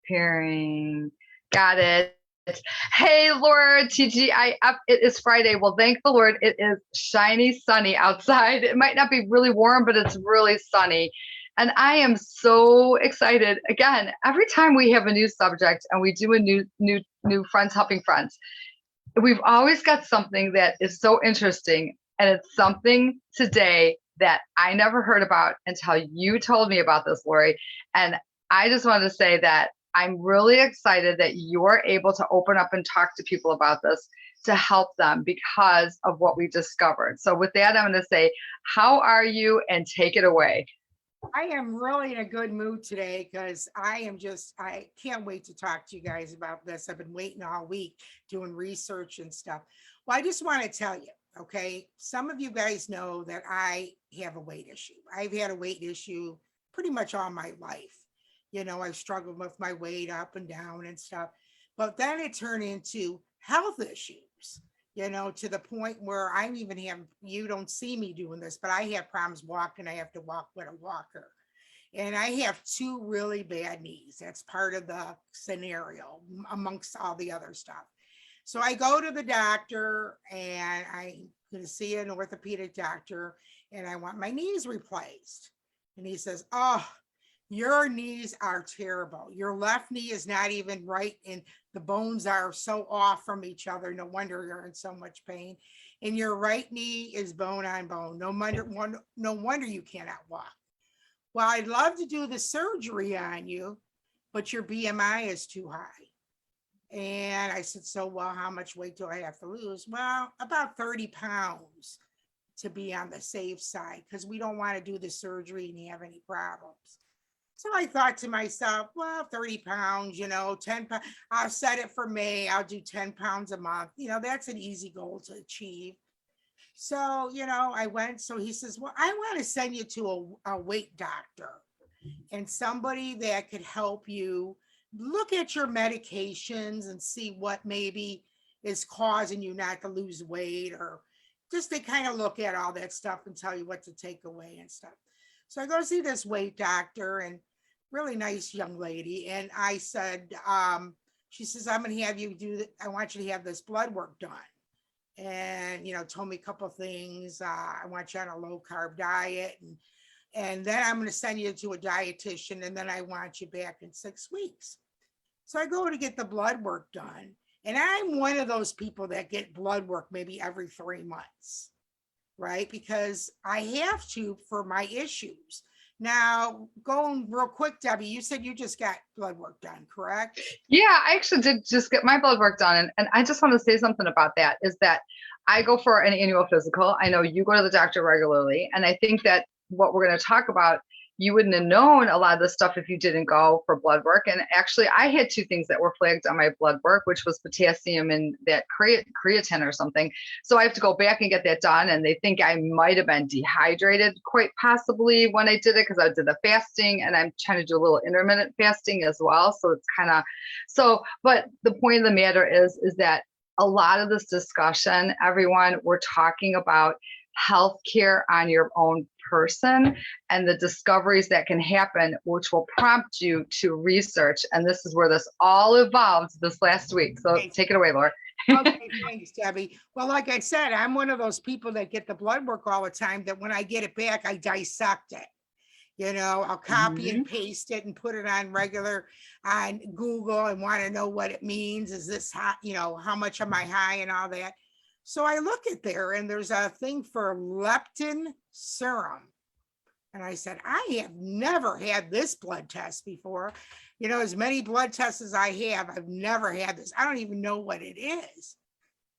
Pairing. Got it. Hey, Laura, it is Friday. Well, thank the Lord. It is shiny, sunny outside. It might not be really warm, but it's really sunny. And I am so excited. Again, every time we have a new subject and we do a new Friends Helping Friends, we've always got something that is so interesting. And it's something today that I never heard about until you told me about this, Laurie. And I just wanted to say that I'm really excited that you're able to open up and talk to people about this to help them because of what we discovered. So with that, I'm going to say, how are you? And take it away. I am really in a good mood today because I can't wait to talk to you guys about this. I've been waiting all week doing research and stuff. Well, I just want to tell you, okay, some of you guys know that I have a weight issue. I've had a weight issue pretty much all my life. I've struggled with my weight up and down and stuff. But then it turned into health issues, to the point where I'm even have, you don't see me doing this, but I have problems walking. I have to walk with a walker. And I have two really bad knees. That's part of the scenario amongst all the other stuff. So I go to the doctor and I'm going to see an orthopedic doctor and I want my knees replaced. And he says, "Oh, your knees are terrible. Your left knee is not even right, and the bones are so off from each other. No wonder you're in so much pain. And your right knee is bone on bone. No wonder you cannot walk. Well, I'd love to do the surgery on you, but your BMI is too high." And I said, "So, well, how much weight do I have to lose?" "Well, about 30 pounds to be on the safe side, because we don't want to do the surgery and you have any problems." So I thought to myself, well, 30 pounds, 10 pounds, I'll set it for May. I'll do 10 pounds a month. That's an easy goal to achieve. So, I went. So he says, "Well, I want to send you to a weight doctor and somebody that could help you look at your medications and see what maybe is causing you not to lose weight, or just to kind of look at all that stuff and tell you what to take away and stuff." So I go see this weight doctor, and really nice young lady. And I said, she says, "I'm going to have you I want you to have this blood work done." And, told me a couple of things. "I want you on a low carb diet. And then I'm going to send you to a dietitian. And then I want you back in 6 weeks." So I go to get the blood work done. And I'm one of those people that get blood work maybe every 3 months, right? Because I have to for my issues. Now, going real quick, Debbie, you said you just got blood work done, correct? Yeah, I actually did just get my blood work done. And I just want to say something about that is that I go for an annual physical. I know you go to the doctor regularly. And I think that what we're going to talk about, you wouldn't have known a lot of this stuff if you didn't go for blood work. And actually, I had two things that were flagged on my blood work, which was potassium and that creatine or something. So I have to go back and get that done. And they think I might have been dehydrated quite possibly when I did it, because I did the fasting and I'm trying to do a little intermittent fasting as well. So it's kind of but the point of the matter is that a lot of this discussion, everyone, we're talking about healthcare on your own person and the discoveries that can happen, which will prompt you to research. And this is where this all evolved this last week. So take it away, Laura. Okay, thanks, Debbie. Well, like I said, I'm one of those people that get the blood work all the time, that when I get it back, I dissect it. I'll copy and paste it and put it on Google and want to know what it means. Is this hot? How much am I high and all that? So I look at there and there's a thing for leptin serum. And I said, I have never had this blood test before. As many blood tests as I have, I've never had this. I don't even know what it is.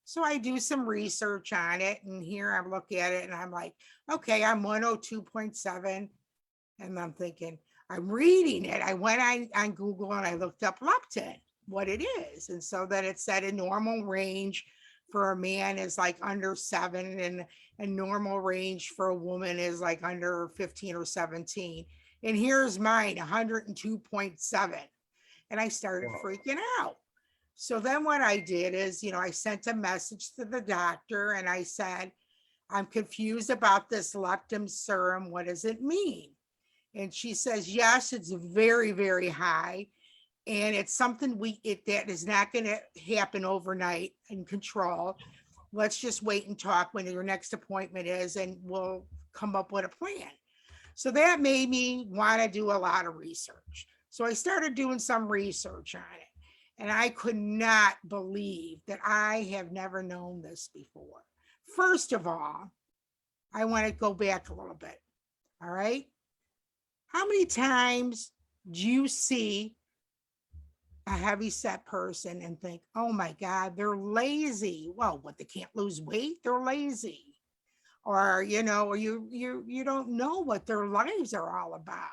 So I do some research on it, and here I look at it and I'm like, okay, I'm 102.7. And I'm thinking, I'm reading it. I went on Google and I looked up leptin, what it is. And so then it said a normal range for a man is like under 7, and a normal range for a woman is like under 15 or 17. And here's mine, 102.7. And I started freaking out. So then what I did is, I sent a message to the doctor and I said, I'm confused about this leptin serum. What does it mean? And she says, yes, it's very, very high. And it's something that is not going to happen overnight and control. Let's just wait and talk when your next appointment is, and we'll come up with a plan. So that made me want to do a lot of research. So I started doing some research on it. And I could not believe that I have never known this before. First of all, I want to go back a little bit. All right. How many times do you see a heavy set person and think, oh my God, they're lazy? Well, what, they can't lose weight? They're lazy. Or, or you don't know what their lives are all about,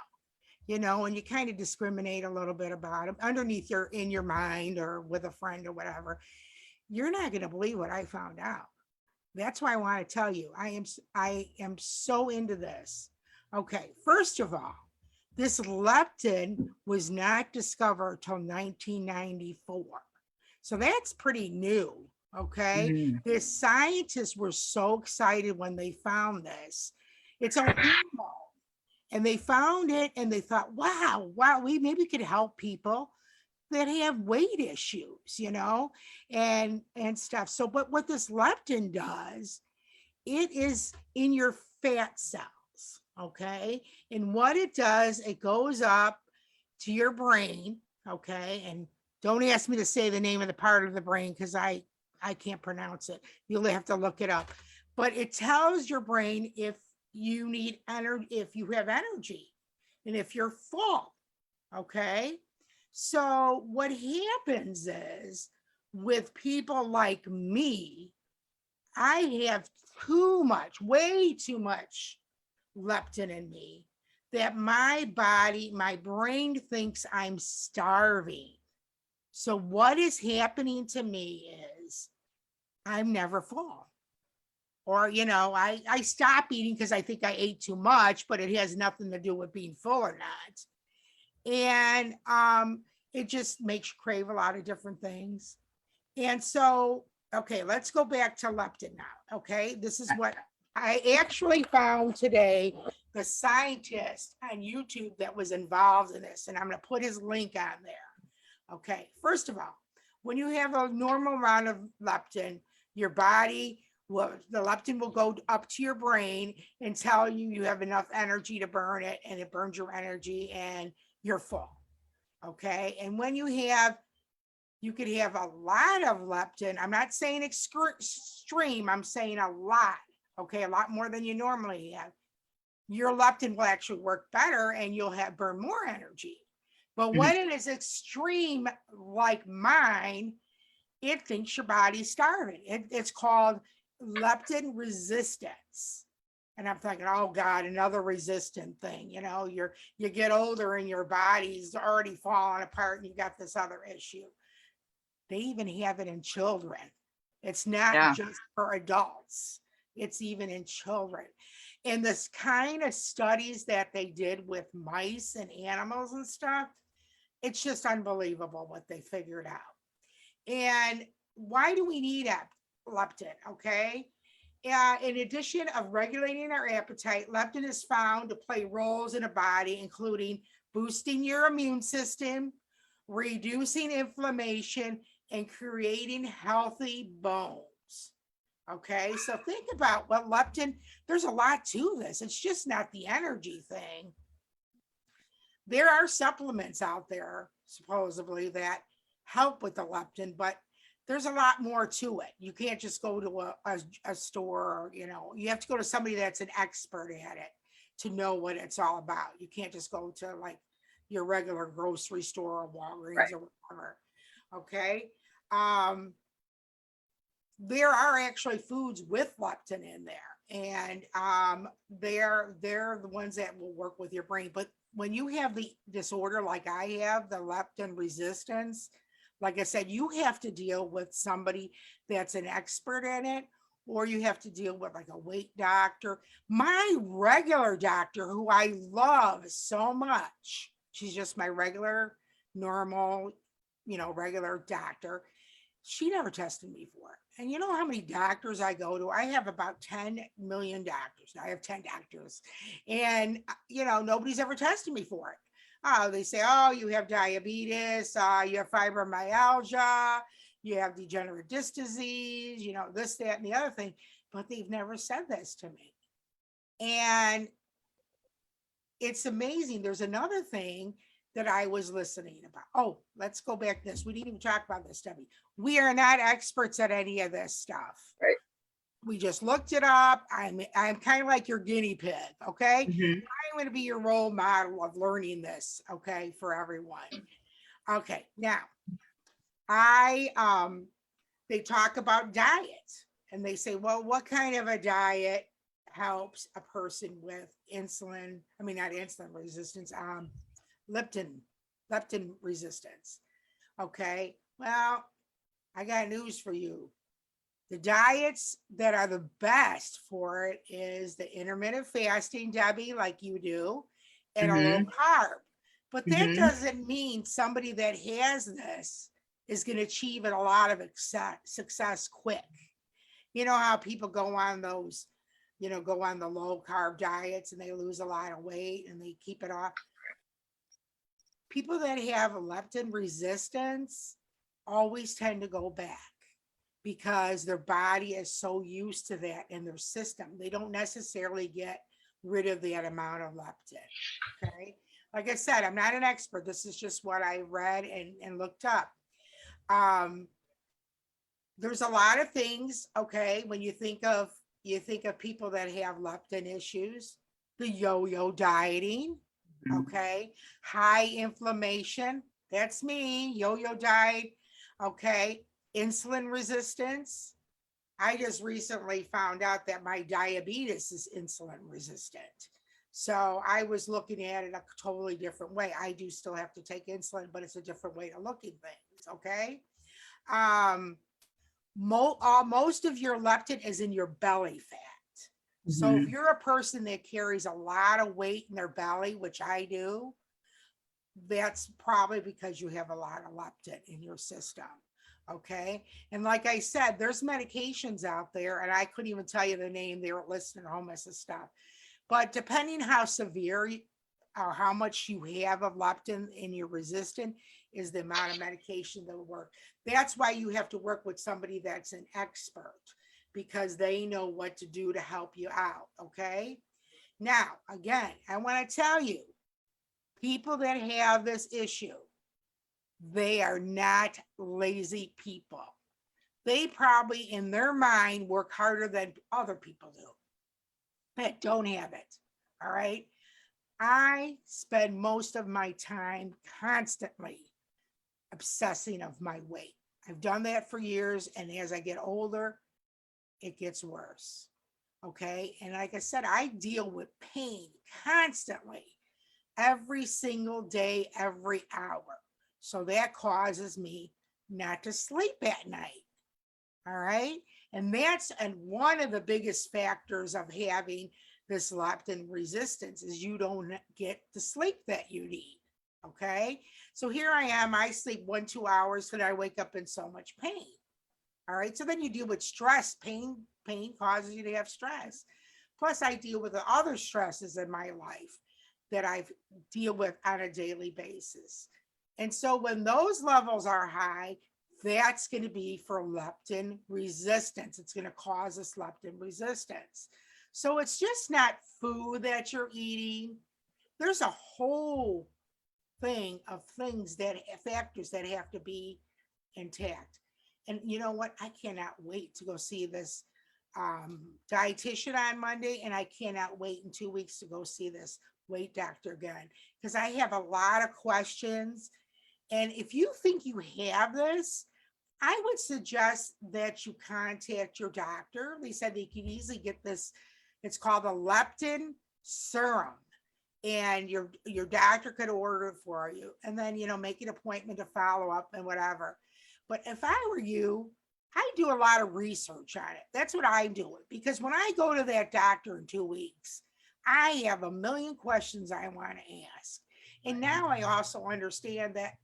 and you kind of discriminate a little bit about them underneath in your mind or with a friend or whatever. You're not going to believe what I found out. That's why I want to tell you, I am so into this. Okay, first of all, this leptin was not discovered till 1994. So that's pretty new. Okay. Mm. The scientists were so excited when they found this. It's a hormone. And they found it and they thought, wow, we maybe could help people that have weight issues, and stuff. So, but what this leptin does, it is in your fat cells. Okay. And what it does, it goes up to your brain. Okay. And don't ask me to say the name of the part of the brain because I can't pronounce it. You'll have to look it up. But it tells your brain if you need energy, if you have energy, and if you're full. Okay. So what happens is with people like me, I have way too much leptin in me that my brain thinks I'm starving. So what is happening to me is I'm never full. Or, I stop eating because I think I ate too much, but it has nothing to do with being full or not. And it just makes you crave a lot of different things. And so, okay, let's go back to leptin now. Okay, this is what I actually found today. The scientist on YouTube that was involved in this, and I'm going to put his link on there. Okay, first of all, when you have a normal amount of leptin, your body the leptin will go up to your brain and tell you have enough energy to burn it, and it burns your energy and you're full. Okay. And when you could have a lot of leptin. I'm not saying extreme, I'm saying a lot. Okay. A lot more than you normally have. Your leptin will actually work better and you'll burn more energy. But when it is extreme, like mine, it thinks your body's starving. It's called leptin resistance. And I'm thinking, oh God, another resistant thing. You get older and your body's already falling apart and you got this other issue. They even have it in children. It's not just for adults. It's even in children. And this kind of studies that they did with mice and animals and stuff, it's just unbelievable what they figured out. And why do we need leptin? Okay. In addition of regulating our appetite, leptin is found to play roles in a body, including boosting your immune system, reducing inflammation, and creating healthy bones. Okay. So think about what leptin, there's a lot to this. It's just not the energy thing. There are supplements out there, supposedly, that help with the leptin, but there's a lot more to it. You can't just go to a store, you have to go to somebody that's an expert at it to know what it's all about. You can't just go to like your regular grocery store or Walgreens or whatever. Okay. There are actually foods with leptin in there, and they're the ones that will work with your brain. But when you have the disorder like I have, the leptin resistance, like I said, you have to deal with somebody that's an expert in it, or you have to deal with like a weight doctor. My regular doctor, who I love so much, she's just my regular, normal, regular doctor. She never tested me for it. And you know how many doctors I go to? I have about 10 million doctors. I have 10 doctors. And, nobody's ever tested me for it. Oh, they say, oh, you have diabetes, you have fibromyalgia, you have degenerative disc disease, you know, this, that, and the other thing. But they've never said this to me. And it's amazing. There's another thing that I was listening about. Oh, let's go back to this. We didn't even talk about this, Debbie. We are not experts at any of this stuff. Right. We just looked it up. I'm kind of like your guinea pig, okay? Mhm. I'm going to be your role model of learning this, okay, for everyone. Okay, now they talk about diet and they say, well, what kind of a diet helps a person with insulin? I mean, not insulin resistance, leptin, leptin resistance. Okay, well, I got news for you. The diets that are the best for it is the intermittent fasting, Debbie, like you do, and a low Mhm. carb. But that Mhm. doesn't mean somebody that has this is going to achieve a lot of success quick. You know how people go on those, you know, go on the low carb diets and they lose a lot of weight and they keep it off. People that have leptin resistance always tend to go back because their body is so used to that in their system. They don't necessarily get rid of that amount of leptin. Okay. Like I said, I'm not an expert. This is just what I read and looked up. Um, there's a lot of things, okay, when you think of people that have leptin issues, the yo-yo dieting, Mhm. okay, high inflammation, that's me, yo-yo diet, okay, insulin resistance. I just recently found out that my diabetes is insulin resistant. So I was looking at it a totally different way. I do still have to take insulin, but it's a different way of looking things, okay? Um, most of your leptin is in your belly fat. So if Mhm. you're a person that carries a lot of weight in their belly, which I do, that's probably because you have a lot of leptin in your system. Okay. And like I said, there's medications out there, and I couldn't even tell you the name. They were listed home as stuff. But depending how severe or how much you have of leptin in your resistant is the amount of medication that will work. That's why you have to work with somebody that's an expert because they know what to do to help you out. Okay. Now, again, I want to tell you, people that have this issue, they are not lazy people. They probably in their mind work harder than other people do that don't have it. All right. I spend most of my time constantly obsessing of my weight. I've done that for years. And as I get older, it gets worse. Okay. And like I said, I deal with pain constantly every single day, every hour. So that causes me not to sleep at night. All right. And one of the biggest factors of having this leptin resistance is you don't get the sleep that you need. Okay. So here I am, I sleep 1, 2 hours, and I wake up in so much pain. All right. So then you deal with stress. Pain causes you to have stress. Plus, I deal with the other stresses in my life that I deal with on a daily basis. And so when those levels are high, that's going to be for leptin resistance. It's going to cause us leptin resistance. So it's just not food that you're eating. There's a whole thing of things that factors that have to be intact. And you know what? I cannot wait to go see this dietitian on Monday, and I cannot wait in 2 weeks to go see this weight doctor again because I have a lot of questions. And if you think you have this, I would suggest that you contact your doctor. They said they can easily get this. It's called a leptin serum, and your doctor could order it for you, and then make an appointment to follow up and whatever. But if I were you, I do a lot of research on it. That's what I'm doing because when I go to that doctor in 2 weeks, I have a million questions I want to ask. And now I also understand that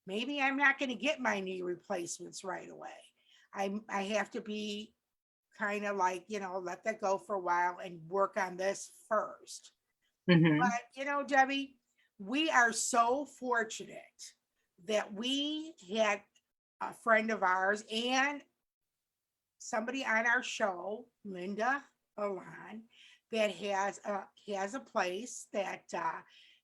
maybe I'm not going to get my knee replacements right away. I have to be kind of like, let that go for a while and work on this first. But, Mhm. Debbie, we are so fortunate that we had a friend of ours and somebody on our show, Linda Alon, that has a place that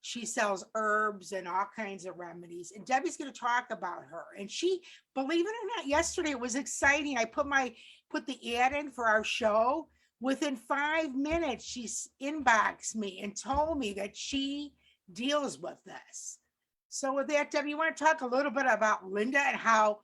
she sells herbs and all kinds of remedies. And Debbie's going to talk about her. And she, believe it or not, yesterday it was exciting. I put the ad in for our show. Within 5 minutes, she inboxed me and told me that she deals with this. So with that, Debbie, you want to talk a little bit about Linda and how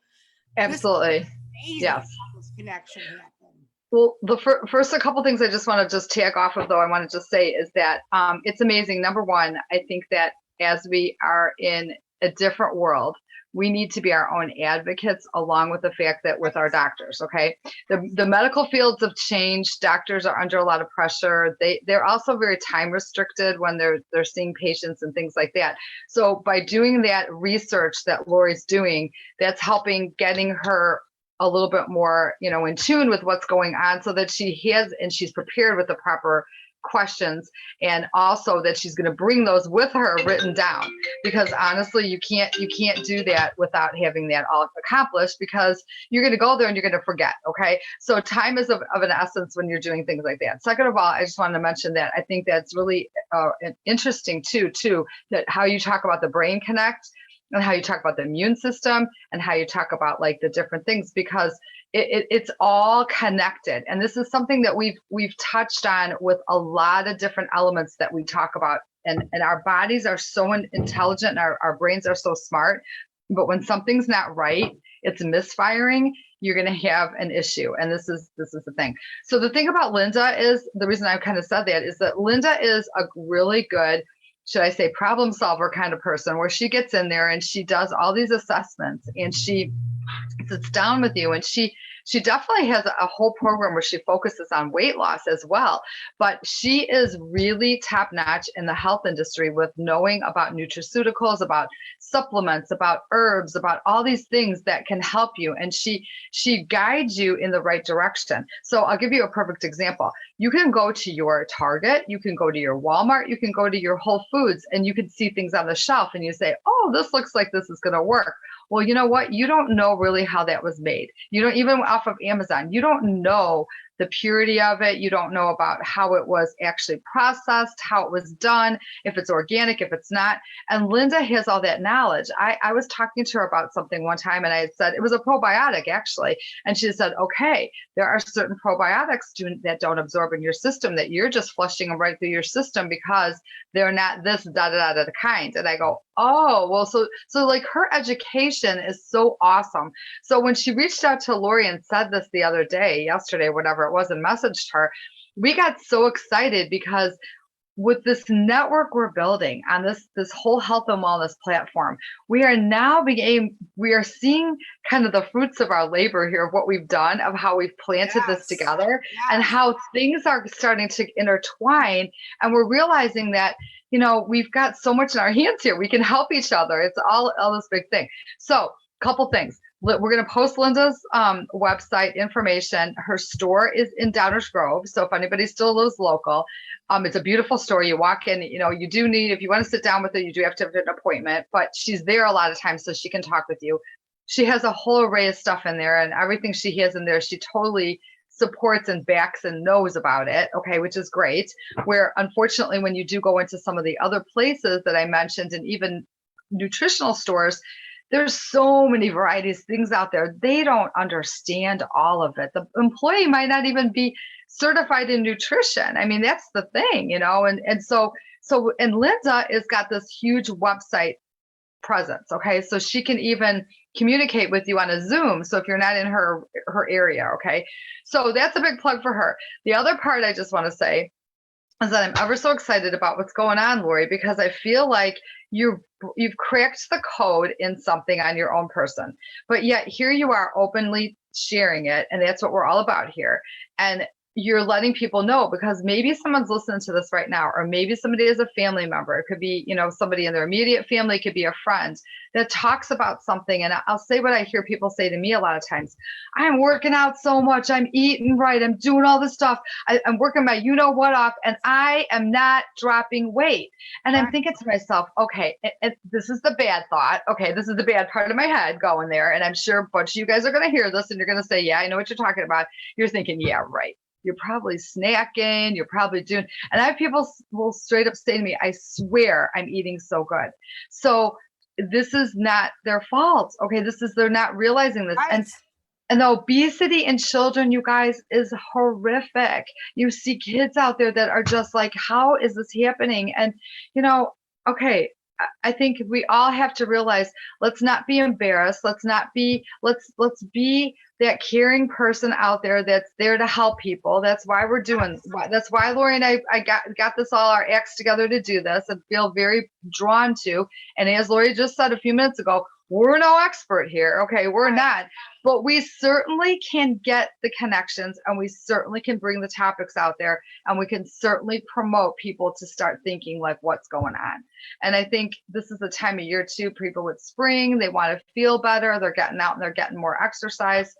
Absolutely. Yes. This connection happened? Well, the first a couple things I just want to just tag off of, though, I want to just say is that it's amazing. Number one, I think that as we are in a different world, we need to be our own advocates, along with the fact that with our doctors, okay? The medical fields have changed. Doctors are under a lot of pressure. They're also very time restricted when they're seeing patients and things like that. So by doing that research that Laurie's doing, that's helping getting her a little bit more, in tune with what's going on, so that she's prepared with the proper questions, and also that she's going to bring those with her written down, because honestly, you can't do that without having that all accomplished, because you're going to go there and you're going to forget. Okay. So time is of an essence when you're doing things like that. Second of all, I just wanted to mention that I think that's really interesting too, that how you talk about the brain connect, and how you talk about the immune system, and how you talk about like the different things, because it's all connected. And this is something that we've touched on with a lot of different elements that we talk about. And our bodies are so intelligent, and our brains are so smart. But when something's not right, it's misfiring, you're going to have an issue. And this is the thing. So the thing about Linda is, the reason I kind of said that is that Linda is a really good, should I say, problem solver kind of person, where she gets in there and she does all these assessments, and she sits down with you, and she definitely has a whole program where she focuses on weight loss as well. But she is really top notch in the health industry with knowing about nutraceuticals, about supplements, about herbs, about all these things that can help you. And she guides you in the right direction. So I'll give you a perfect example. You can go to your Target, you can go to your Walmart, you can go to your Whole Foods, and you can see things on the shelf and you say, oh, this looks like this is going to work. Well, you know what? You don't know really how that was made. You don't, even off of Amazon, you don't know the purity of it. You don't know about how it was actually processed, how it was done, if it's organic, if it's not. And Linda has all that knowledge. I was talking to her about something one time, and I had said, it was a probiotic actually. And she said, okay, there are certain probiotics that don't absorb in your system, that you're just flushing them right through your system because they're not this da kind. And I go, oh, well, so like her education is so awesome. So when she reached out to Laurie and said this the other day, yesterday, whatever it was, and messaged her, we got so excited, because with this network we're building on this whole health and wellness platform, we are seeing kind of the fruits of our labor here, of what we've done, of how we've planted this together, and how things are starting to intertwine. And we're realizing that, we've got so much in our hands here. We can help each other. It's all this big thing. So couple things. We're going to post Linda's website information. Her store is in Downers Grove. So if anybody still lives local, it's a beautiful store. You walk in, you do need, if you want to sit down with her, you do have to have an appointment, but she's there a lot of times so she can talk with you. She has a whole array of stuff in there, and everything she has in there, she totally supports and backs and knows about it. Okay. Which is great. Where unfortunately, when you do go into some of the other places that I mentioned, and even nutritional stores, there's so many varieties of things out there. They don't understand all of it. The employee might not even be certified in nutrition. I mean, that's the thing, and so Linda has got this huge website presence. Okay. So she can even communicate with you on a Zoom. So if you're not in her area. Okay. So that's a big plug for her. The other part I just want to say is that I'm ever so excited about what's going on, Laurie, because I feel like you've cracked the code in something on your own person, but yet here you are openly sharing it. And that's what we're all about here. And you're letting people know, because maybe someone's listening to this right now, or maybe somebody is a family member. It could be, you know, somebody in their immediate family, it could be a friend that talks about something. And I'll say what I hear people say to me a lot of times: I'm working out so much, I'm eating right, I'm doing all this stuff, I'm working my you know what off, and I am not dropping weight. And I'm thinking to myself, okay, this is the bad thought. Okay, this is the bad part of my head going there. And I'm sure a bunch of you guys are going to hear this and you're going to say, yeah, I know what you're talking about. You're thinking, yeah, right. You're probably snacking, you're probably doing, and I have people will straight up say to me, I swear I'm eating so good. So this is not their fault. Okay. They're not realizing this. Right. And the obesity in children, you guys, is horrific. You see kids out there that are just like, how is this happening? And, you know, okay, I think we all have to realize, let's not be embarrassed. Let's be that caring person out there that's there to help people. That's why we're doing, that's why Laurie and I got this all our acts together to do this, and feel very drawn to. And as Laurie just said a few minutes ago, we're no expert here. Okay, we're not, but we certainly can get the connections, and we certainly can bring the topics out there, and we can certainly promote people to start thinking like, what's going on. And I think this is the time of year too, people with spring, they want to feel better. They're getting out and they're getting more exercise.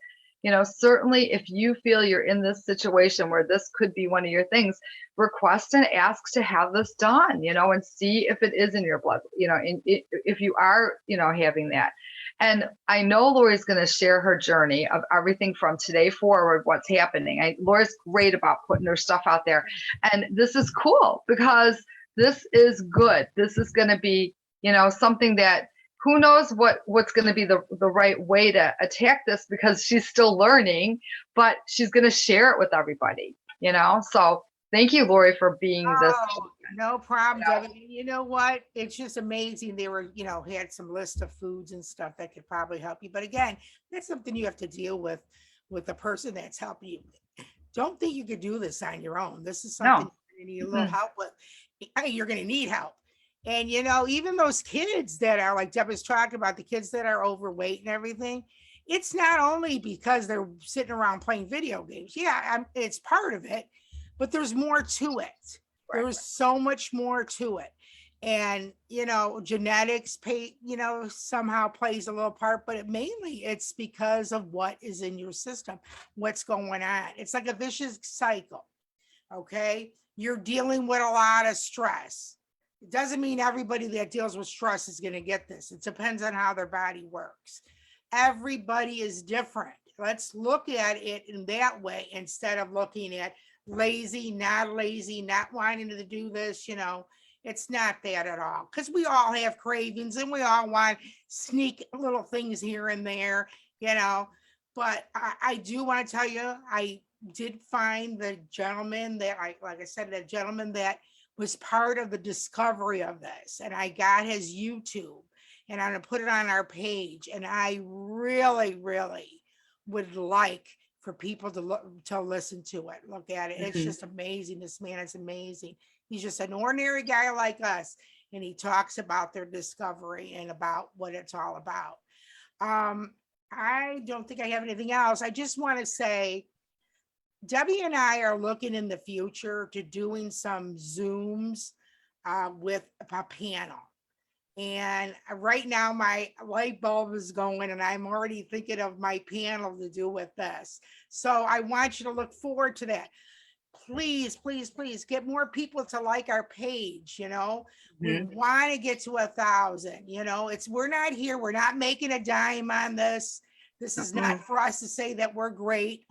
You know, certainly if you feel you're in this situation where this could be one of your things, request and ask to have this done, you know, and see if it is in your blood, you know, if you are, you know, having that. And I know Laurie's going to share her journey of everything from today forward, what's happening. Laurie's great about putting her stuff out there. And this is cool because this is good. This is going to be, you know, something that, who knows what's going to be the right way to attack this, because she's still learning, but she's going to share it with everybody, you know? So thank you, Laurie, for being this. No problem. I mean, you know what? It's just amazing. They were, you know, had some list of foods and stuff that could probably help you. But again, that's something you have to deal with the person that's helping you. Don't think you could do this on your own. This is something you need a little help with. You're going to need help. And, you know, even those kids that are, like Deb was talking about, the kids that are overweight and everything, it's not only because they're sitting around playing video games. Yeah, it's part of it, but there's more to it. There's so much more to it. And, you know, genetics somehow plays a little part, but mainly it's because of what is in your system, what's going on. It's like a vicious cycle. Okay. You're dealing with a lot of stress. It doesn't mean everybody that deals with stress is going to get this. It depends on how their body works. Everybody is different. Let's look at it in that way instead of looking at lazy, not wanting to do this. You know, it's not that at all, because we all have cravings and we all want sneak little things here and there, you know. But I do want to tell you, I did find the gentleman that the gentleman that was part of the discovery of this, and I got his YouTube, and I'm going to put it on our page. And I really, really would like for people to listen to it, look at it. It's just amazing. This man is amazing. He's just an ordinary guy like us, and he talks about their discovery and about what it's all about. I don't think I have anything else. I just want to say, Debbie and I are looking in the future to doing some Zooms with a panel. And right now my light bulb is going, and I'm already thinking of my panel to do with this. So I want you to look forward to that. Please, please, please get more people to like our page. You know, we want to get to 1,000. You know, we're not here. We're not making a dime on this. This is not for us to say that we're great.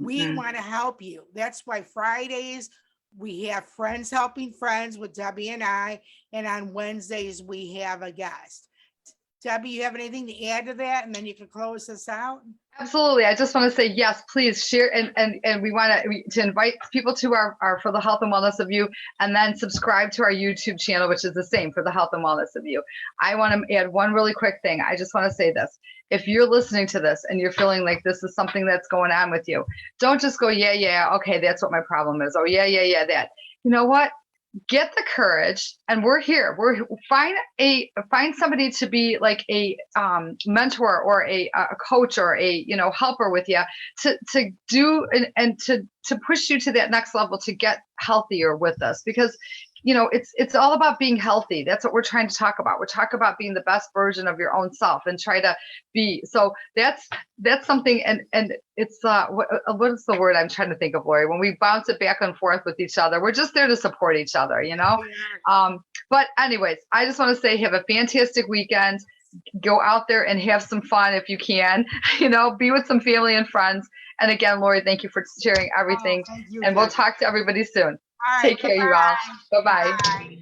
We want to help you. That's why Fridays we have Friends Helping Friends with Debbie and I, and on Wednesdays we have a guest. Debbie, you have anything to add to that, and then you can close this out? Absolutely. I just want to say, yes, please share. And we want to invite people to our For the Health and Wellness of You, and then subscribe to our YouTube channel, which is the same, For the Health and Wellness of You. I want to add one really quick thing. I just want to say this. If you're listening to this and you're feeling like this is something that's going on with you, don't just go, yeah, okay, that's what my problem is. Oh, yeah, that. You know what? get the courage, and we're here. Find somebody to be like a mentor or a coach or a helper with you to do and to push you to that next level to get healthier with us, because it's all about being healthy. That's what we're trying to talk about. We're talking about being the best version of your own self and try to be. So that's something. And it's what is the word I'm trying to think of, Laurie? When we bounce it back and forth with each other, we're just there to support each other, Yeah. But anyways, I just want to say, have a fantastic weekend. Go out there and have some fun if you can, be with some family and friends. And again, Laurie, thank you for sharing everything. Thank you, And we'll Debbie. talk to everybody soon. All right. Take care, you all. Bye-bye. Bye.